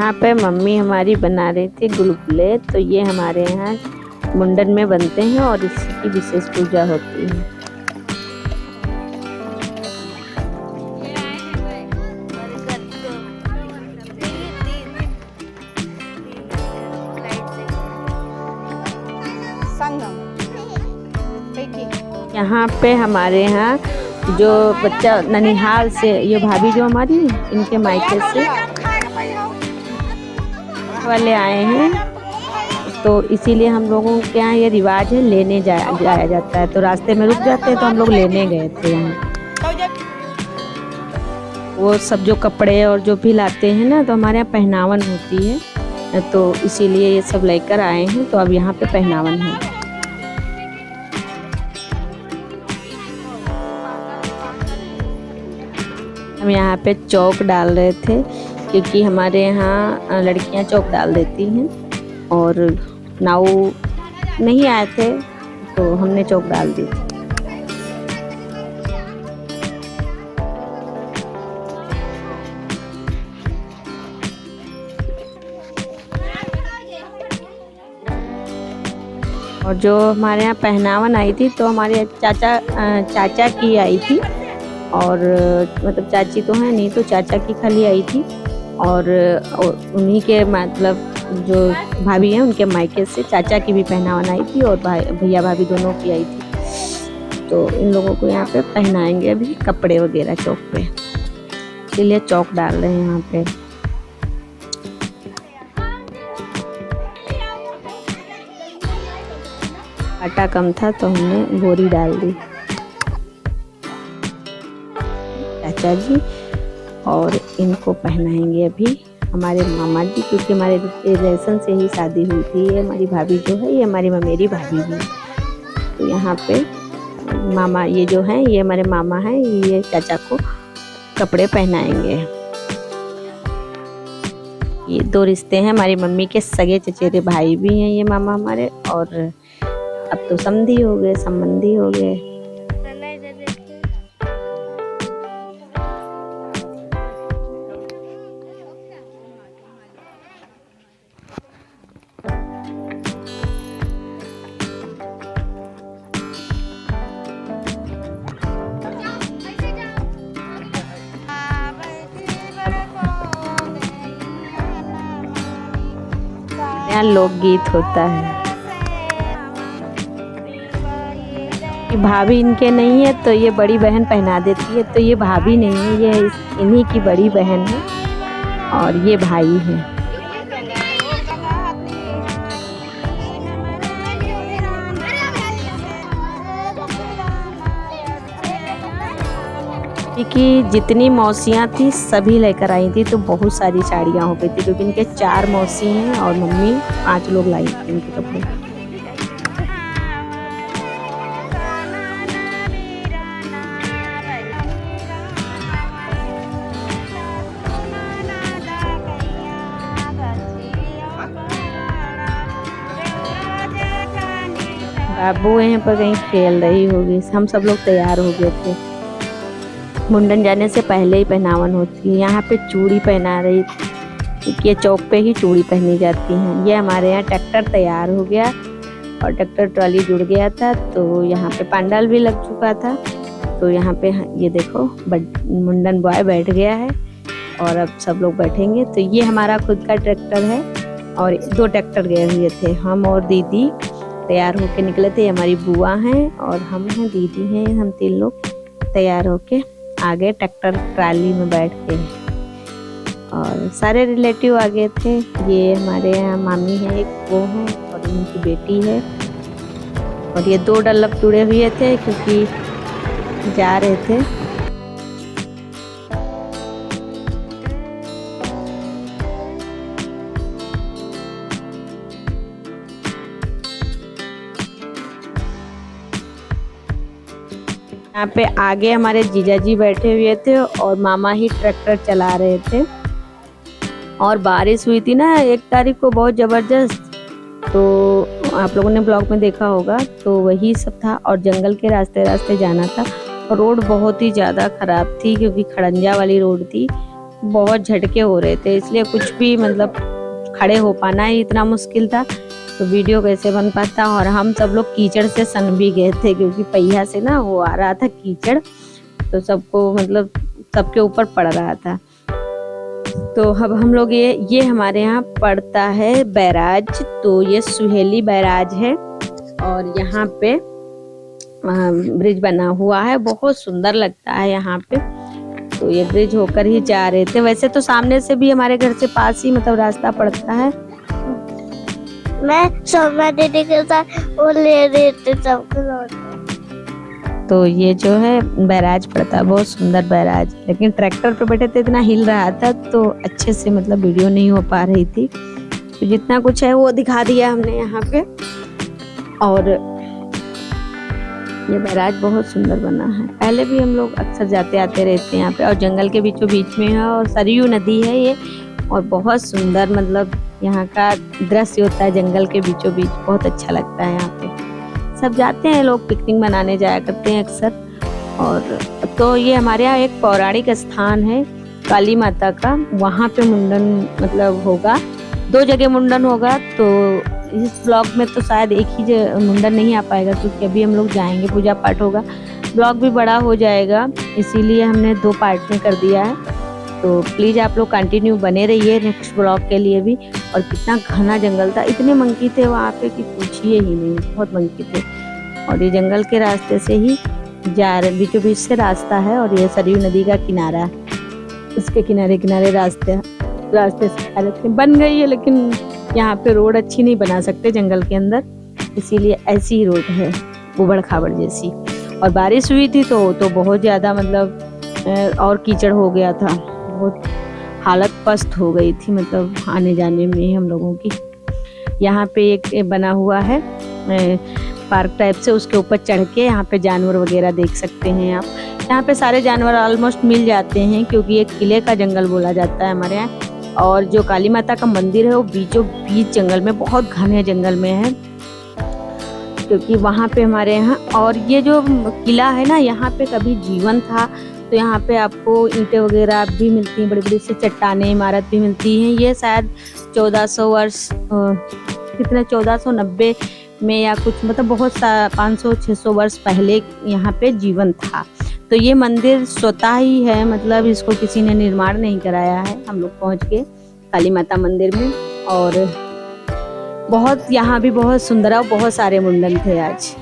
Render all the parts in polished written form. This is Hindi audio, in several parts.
यहाँ पे मम्मी हमारी बना रही थी गुलगुले। तो ये हमारे यहाँ मुंडन में बनते हैं और इसी की विशेष पूजा होती है। यहाँ पे हमारे यहाँ जो बच्चा ननिहाल से, ये भाभी जो हमारी इनके मायके से वाले आए हैं, तो इसीलिए हम लोगों के यहाँ ये रिवाज है, लेने जाया जाता है। तो रास्ते में रुक जाते हैं, तो हम लोग लेने गए थे यहाँ। वो सब जो कपड़े और जो भी लाते हैं ना, तो हमारे यहाँ पहनावन होती है, तो इसीलिए ये सब लेकर आए हैं। तो अब यहाँ पे पहनावन है। हम यहाँ पे चौक डाल रहे थे, क्योंकि हमारे यहाँ लड़कियाँ चौक डाल देती हैं और नाऊ नहीं आए थे, तो हमने चौक डाल दी। और जो हमारे यहाँ पहनावन आई थी, तो हमारे चाचा की आई थी, और मतलब चाची तो है नहीं, तो चाचा की खाली आई थी। और उन्हीं के मतलब जो भाभी हैं उनके मायके से चाचा की भी पहनावन आई थी, और भैया भाभी दोनों की आई थी। तो इन लोगों को यहाँ पे पहनाएंगे अभी कपड़े वगैरह चौक पे, इसलिए चौक डाल रहे हैं यहाँ पे। आटा कम था तो हमने बोरी डाल दी। चाचा जी और इनको पहनाएंगे अभी हमारे मामा जी, क्योंकि हमारे रिलेशन से ही शादी हुई थी। ये हमारी भाभी जो है, ये हमारी ममेरी भाभी भी। तो यहाँ पे मामा ये जो हैं, ये हमारे मामा हैं, ये चाचा को कपड़े पहनाएंगे। ये दो रिश्ते हैं, हमारी मम्मी के सगे चचेरे भाई भी हैं ये मामा हमारे, और अब तो समधी हो गए, संबंधी हो गए। यहाँ लोकगीत होता है कि भाभी इनके नहीं है, तो ये बड़ी बहन पहना देती है। तो ये भाभी नहीं है, ये इन्हीं की बड़ी बहन है, और ये भाई है। क्योंकि जितनी मौसियाँ थी सभी लेकर आई थी, तो बहुत सारी साड़ियाँ हो गई थी, क्योंकि इनके 4 मौसी हैं और मम्मी 5 लोग लाई थी इनके कपड़े। बाबू यहाँ पर कहीं खेल रही होगी। हम सब लोग तैयार हो गए थे, मुंडन जाने से पहले ही पहनावन होती है। यहाँ पे चूड़ी पहना रही थी, क्योंकि ये चौक पे ही चूड़ी पहनी जाती हैं। ये हमारे यहाँ ट्रैक्टर तैयार हो गया और ट्रैक्टर ट्रॉली जुड़ गया था, तो यहाँ पे पंडाल भी लग चुका था। तो यहाँ पे ये देखो मुंडन बॉय बैठ गया है, और अब सब लोग बैठेंगे। तो ये हमारा खुद का ट्रैक्टर है, और 2 ट्रैक्टर गए हुए थे। हम और दीदी तैयार होके निकले थे। हमारी बुआ हैं और हम हैं, दीदी हैं, हम 3 लोग तैयार होके आगे ट्रैक्टर ट्राली में बैठ के, और सारे रिलेटिव आगे थे। ये हमारे यहाँ मामी है, एक वो है, और उनकी बेटी है, और ये 2 डल्लप जुड़े हुए थे, क्योंकि जा रहे थे। यहाँ पे आगे हमारे जीजा जी बैठे हुए थे, और मामा ही ट्रैक्टर चला रहे थे। और बारिश हुई थी ना 1 तारीख को बहुत ज़बरदस्त, तो आप लोगों ने ब्लॉग में देखा होगा। तो वही सब था, और जंगल के रास्ते जाना था, और रोड बहुत ही ज़्यादा ख़राब थी, क्योंकि खड़ंजा वाली रोड थी। बहुत झटके हो रहे थे, इसलिए कुछ भी मतलब खड़े हो पाना ही इतना मुश्किल था, तो वीडियो कैसे बन पाता। और हम सब लोग कीचड़ से सन भी गए थे, क्योंकि पहिया से ना वो आ रहा था कीचड़, तो सबको मतलब सबके ऊपर पड़ रहा था। तो अब हम लोग ये हमारे यहाँ पड़ता है बैराज, तो ये सुहेली बैराज है और यहाँ पे ब्रिज बना हुआ है, बहुत सुंदर लगता है यहाँ पे। तो ये ब्रिज होकर ही जा रहे थे, वैसे तो सामने से भी हमारे घर से पास ही मतलब रास्ता पड़ता है। मैं सोमा दीदी के साथ वो ले रहे थे सबको। तो ये जो है बैराज पड़ता है, बहुत सुंदर बैराज, लेकिन ट्रैक्टर पे बैठे थे इतना हिल रहा था तो अच्छे से मतलब वीडियो नहीं हो पा रही थी। तो जितना कुछ है वो दिखा दिया हमने यहाँ पे। और ये बैराज बहुत सुंदर बना है, पहले भी हम लोग अक्सर जाते आते रहते हैं यहाँ पे, और जंगल के बीचों बीच में है और सरयू नदी है ये, और बहुत सुंदर मतलब यहाँ का दृश्य होता है जंगल के बीचों बीच, बहुत अच्छा लगता है यहाँ पे। सब जाते हैं लोग, पिकनिक मनाने जाया करते हैं अक्सर। और तो ये हमारे यहाँ एक पौराणिक स्थान है काली माता का, वहाँ पे मुंडन मतलब होगा, 2 जगह मुंडन होगा। तो इस ब्लॉग में तो शायद एक ही मुंडन नहीं आ पाएगा, क्योंकि अभी हम लोग जाएंगे, पूजा पाठ होगा, ब्लॉग भी बड़ा हो जाएगा, इसीलिए हमने 2 पार्ट में कर दिया है। तो प्लीज़ आप लोग कंटिन्यू बने रहिए नेक्स्ट ब्लॉग के लिए भी। और कितना घना जंगल था, इतने मंकी थे वहाँ पे कि पूछिए ही नहीं, बहुत मंकी थे। और ये जंगल के रास्ते से ही जा रहे, बीचों बीच से रास्ता है, और ये सरयू नदी का किनारा है, उसके किनारे किनारे रास्ते से बन गई है, लेकिन यहाँ पे रोड अच्छी नहीं बना सकते जंगल के अंदर, इसीलिए ऐसी ही रोड है उबड़ खाबड़ जैसी। और बारिश हुई थी तो बहुत ज़्यादा मतलब और कीचड़ हो गया था, बहुत हालत पस्त हो गई थी मतलब आने जाने में हम लोगों की। यहाँ पे एक बना हुआ है पार्क टाइप से, उसके ऊपर चढ़ के यहाँ पे जानवर वगैरह देख सकते हैं आप। यहाँ पे सारे जानवर ऑलमोस्ट मिल जाते हैं, क्योंकि एक किले का जंगल बोला जाता है हमारे यहाँ। और जो काली माता का मंदिर है वो बीचों बीच जंगल में, बहुत घने जंगल में है, क्योंकि वहाँ पे हमारे यहाँ। और ये जो किला है ना, यहाँ पे कभी जीवन था, तो यहाँ पे आपको ईंटें वगैरह भी मिलती हैं, बड़ी बड़ी सी चट्टानें इमारत भी मिलती हैं। ये शायद 1400 वर्ष कितने 1490 में या कुछ मतलब बहुत 500-600 वर्ष पहले यहाँ पे जीवन था। तो ये मंदिर स्वतः ही है, मतलब इसको किसी ने निर्माण नहीं कराया है। हम लोग पहुँच गए काली माता मंदिर में, और बहुत यहाँ भी बहुत सुंदर और बहुत सारे मुंडन थे आज।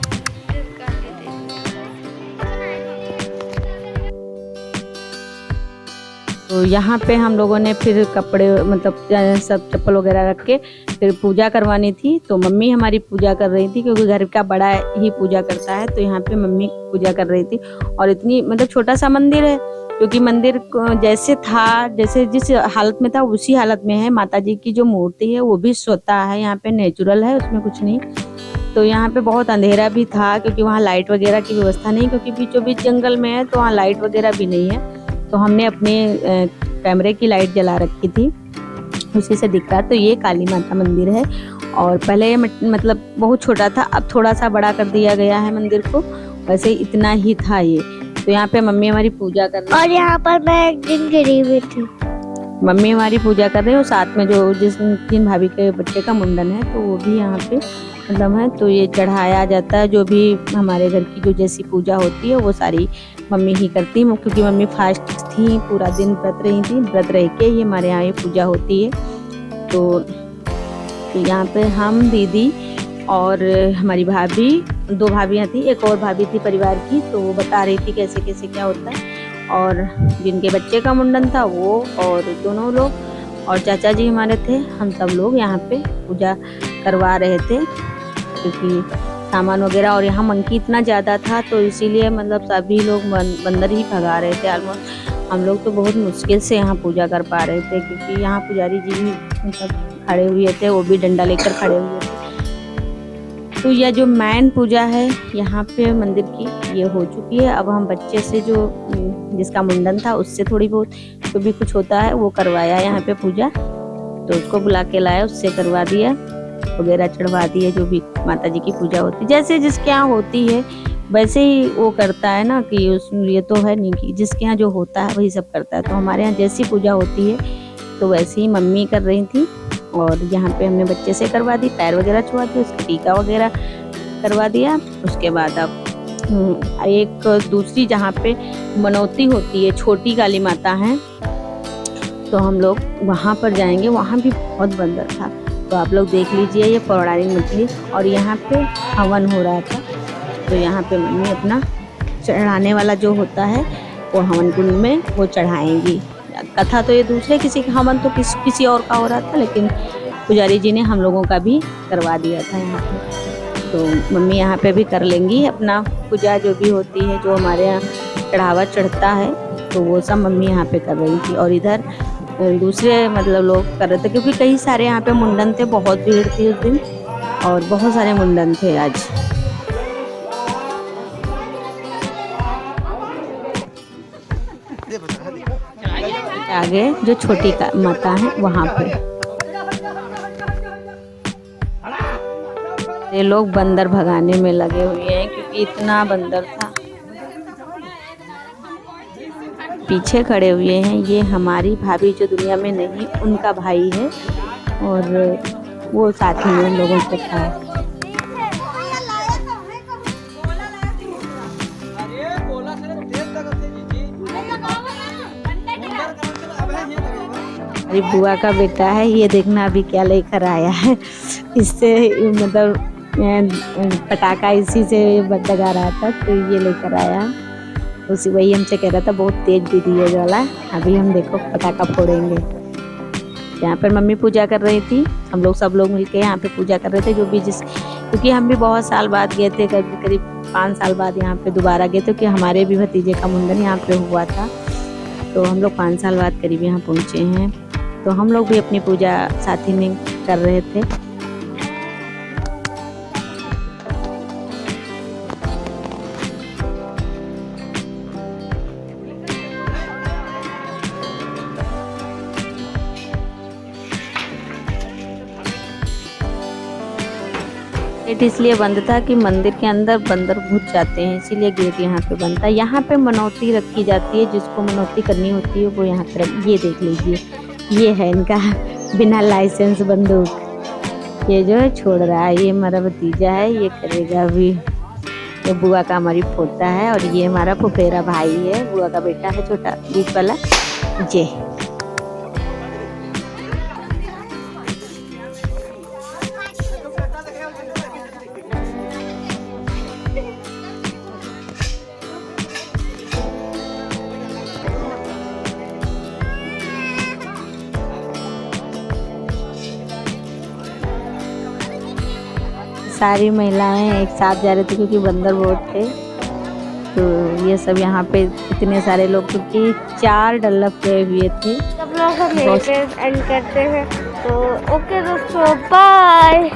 तो यहाँ पे हम लोगों ने फिर कपड़े मतलब सब चप्पल वगैरह रख के फिर पूजा करवानी थी। तो मम्मी हमारी पूजा कर रही थी, क्योंकि घर का बड़ा ही पूजा करता है, तो यहाँ पे मम्मी पूजा कर रही थी। और इतनी मतलब छोटा सा मंदिर है, क्योंकि मंदिर जैसे था, जैसे जिस हालत में था उसी हालत में है। माता जी की जो मूर्ति है वो भी स्वतः है, यहाँ पे नेचुरल है, उसमें कुछ नहीं। तो यहाँ पे बहुत अंधेरा भी था, क्योंकि वहाँ लाइट वगैरह की व्यवस्था नहीं, क्योंकि बीचों बीच जंगल में है, तो वहाँ लाइट वगैरह भी नहीं है। तो हमने अपने कैमरे की लाइट जला रखी थी, उसी से दिख रहा। तो ये काली माता मंदिर है, और पहले मतलब बहुत छोटा था, अब थोड़ा सा बड़ा कर दिया गया है मंदिर को, वैसे इतना ही था ये। तो यहाँ पे मम्मी हमारी पूजा कर रही, और यहाँ पर मैं एक दिन गिरी हुई थी। मम्मी हमारी पूजा कर रही है, और साथ में जो जिन भाभी के बच्चे का मुंडन है, तो वो भी यहाँ पे मतलब है। तो ये चढ़ाया जाता है, जो भी हमारे घर की जो जैसी पूजा होती है वो सारी मम्मी ही करती है, क्योंकि मम्मी फास्ट थी, पूरा दिन व्रत रही थी, व्रत रह के ही हमारे यहाँ ये पूजा होती है। तो यहाँ पे हम, दीदी और हमारी भाभी, 2 भाभियाँ थी, एक और भाभी थी परिवार की, तो वो बता रही थी कैसे कैसे क्या होता है। और जिनके बच्चे का मुंडन था वो और दोनों लोग, और चाचा जी हमारे थे, हम सब लोग यहाँ पे पूजा करवा रहे थे, क्योंकि सामान वगैरह। और यहाँ मंकी इतना ज़्यादा था, तो इसीलिए मतलब सभी लोग बंदर ही भगा रहे थे ऑलमोस्ट। हम लोग तो बहुत मुश्किल से यहाँ पूजा कर पा रहे थे, क्योंकि यहाँ पुजारी जी भी मतलब खड़े हुए थे, वो भी डंडा लेकर खड़े हुए थे। तो यह जो मैन पूजा है यहाँ पे मंदिर की, ये हो चुकी है। अब हम बच्चे से जो जिसका मुंडन था उससे थोड़ी बहुत जो भी कुछ होता है वो करवाया यहाँ पे पूजा, तो उसको बुला के लाया, उससे करवा दिया वगैरह, चढ़वा दिए, जो भी माता जी की पूजा होती है जैसे जिसके यहाँ होती है। वैसे ही वो करता है ना कि उस ये तो है नहीं कि जिसके यहाँ जो होता है वही सब करता है। तो हमारे यहाँ जैसी पूजा होती है तो वैसे ही मम्मी कर रही थी। और यहाँ पे हमने बच्चे से करवा दी, पैर वगैरह छुआ दी, उसका टीका वगैरह करवा दिया। उसके बाद अब एक दूसरी जहाँ पे मनौती होती है, छोटी काली माता है, तो हम लोग वहाँ पर जाएंगे। वहाँ भी बहुत बंदर था, तो आप लोग देख लीजिए ये पौराणिक मछली। और यहाँ पे हवन हो रहा था, तो यहाँ पे मम्मी अपना चढ़ाने वाला जो होता है वो हवन कुंड में वो चढ़ाएंगी। कथा तो ये दूसरे किसी का, हवन तो किसी और का हो रहा था, लेकिन पुजारी जी ने हम लोगों का भी करवा दिया था यहाँ पे। तो मम्मी यहाँ पे भी कर लेंगी अपना पूजा जो भी होती है, जो हमारे यहाँ चढ़ावा चढ़ता है, तो वो सब मम्मी यहाँ पे कर रही थी। और इधर दूसरे मतलब लोग कर रहे थे, क्योंकि कई सारे यहाँ पे मुंडन थे, बहुत भीड़ थी उस दिन और बहुत सारे मुंडन थे आज। आगे जो छोटी माता है वहाँ पे ये लोग बंदर भगाने में लगे हुए हैं, क्योंकि इतना बंदर था। पीछे खड़े हुए हैं ये हमारी भाभी जो दुनिया में नहीं, उनका भाई है, और वो साथ ही में लोगों से था। अरे बुआ का बेटा है, ये देखना अभी क्या लेकर आया है। इससे मतलब पटाखा इसी से लगा रहा था, तो ये लेकर आया। उसी वही हमसे कह रहा था बहुत तेज दीदी है वाला, अभी हम देखो पटाखा फोड़ेंगे। यहाँ पर मम्मी पूजा कर रही थी, हम लोग सब लोग मिलके यहाँ पे पूजा कर रहे थे। जो भी क्योंकि हम भी बहुत साल बाद गए थे, करीब 5 साल बाद यहाँ पे दोबारा गए थे, क्योंकि हमारे भी भतीजे का मुंडन यहाँ पे हुआ था। तो हम लोग 5 साल बाद करीब यहाँ पहुँचे हैं, तो हम लोग भी अपनी पूजा साथ ही में कर रहे थे। गेट इसलिए बंद था कि मंदिर के अंदर बंदर घुस जाते हैं, इसीलिए गेट यहाँ पे बंद था। यहाँ पे मनौती रखी जाती है, जिसको मनौती करनी होती है वो यहाँ पर, ये देख लीजिए, ये है इनका बिना लाइसेंस बंदूक। ये जो है छोड़ रहा है, ये हमारा भतीजा है, ये करेगा अभी। ये बुआ का हमारी पोता है, और ये हमारा फुफेरा भाई है, बुआ का बेटा है छोटा बीच वाला। ये सारी महिलाएं एक साथ जा रहे थे, क्योंकि बंदर बहुत थे। तो ये सब यहाँ पे इतने सारे लोग, क्योंकि 4 डल्लफ गए हुए थे। सब लोग हम एंड करते हैं, तो ओके दोस्तों, बाय।